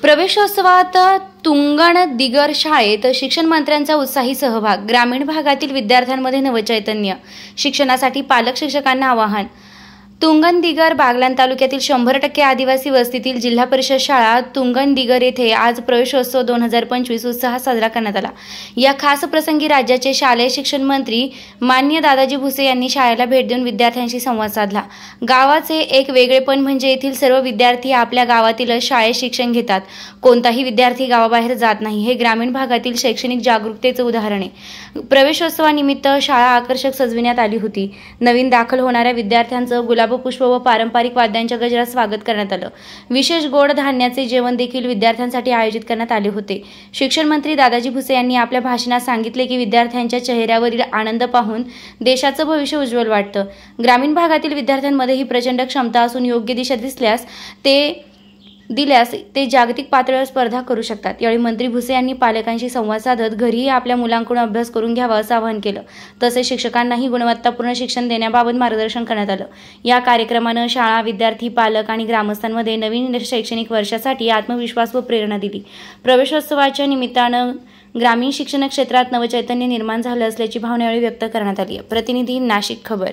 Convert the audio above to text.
प्रवेशोत्सवात तुंगण दिगर शाळेत शिक्षण मंत्र्यांचा उत्साही सहभाग। ग्रामीण भागातील विद्यार्थ्यांमध्ये नवचैतन्य। शिक्षणासाठी पालक शिक्षकांना आवाहन। तुंगण दिगर बागलाण तालुक्यातील 100% आदिवासी वस्तीतील जिल्हा परिषद शाळा तुंगण दिगर येथे आज प्रवेशोत्सव 2025 उत्साहात साजरा करण्यात आला। या खास प्रसंगी राज्याचे शालेय शिक्षण मंत्री माननीय दादाजी भुसे यांनी शाळेला भेट देऊन विद्यार्थ्यांशी संवाद साधला। गावाचे एक वेगळेपण म्हणजे येथील सर्व विद्यार्थी आपल्या गावातीलच शाळेत शिक्षण घेतात। कोणताही विद्यार्थी गावाबाहेर जात नाही। हे ग्रामीण भागातील शैक्षणिक जागरूकतेचे उदाहरण आहे। प्रवेशोत्सवानिमित्त शाळा आकर्षक सजविण्यात आली होती। नवीन दाखल होणाऱ्या विद्यार्थ्यांचं गुलाब पुष्प व पारंपरिक वाद्यांच्या गजरात स्वागत करण्यात आलं। विशेष गोड धान्याचे जेवण देखील विद्यार्थ्यांसाठी आयोजित करण्यात आले होते। शिक्षण मंत्री दादाजी भुसे यांनी आपल्या भाषणात सांगितले की विद्यार्थ्यांच्या चेहऱ्यावरील आनंद पाहून देशाचं भविष्य उज्ज्वल वाटतं। ग्रामीण भागातील विद्यार्थ्यांमध्ये ही प्रचंड क्षमता असून योग्य दिशा दिल्यास ते जागतिक पातळीवर स्पर्धा करू शकतात। यावेळी मंत्री भुसे यांनी पालकांशी संवाद साधत घरीही आपल्या मुलांकडून अभ्यास करून घ्यावा असं आवाहन केलं। तसेच शिक्षकांनाही गुणवत्तापूर्ण शिक्षण देण्याबाबत मार्गदर्शन करण्यात आलं। या कार्यक्रमानं शाळा, विद्यार्थी, पालक आणि ग्रामस्थांमध्ये नवीन शैक्षणिक वर्षासाठी आत्मविश्वास व प्रेरणा दिली। प्रवेशोत्सवाच्या निमित्तानं ग्रामीण शिक्षण क्षेत्रात नवचैतन्य निर्माण झालं असल्याची भावना यावेळी व्यक्त करण्यात आली। प्रतिनिधी नाशिक खबर।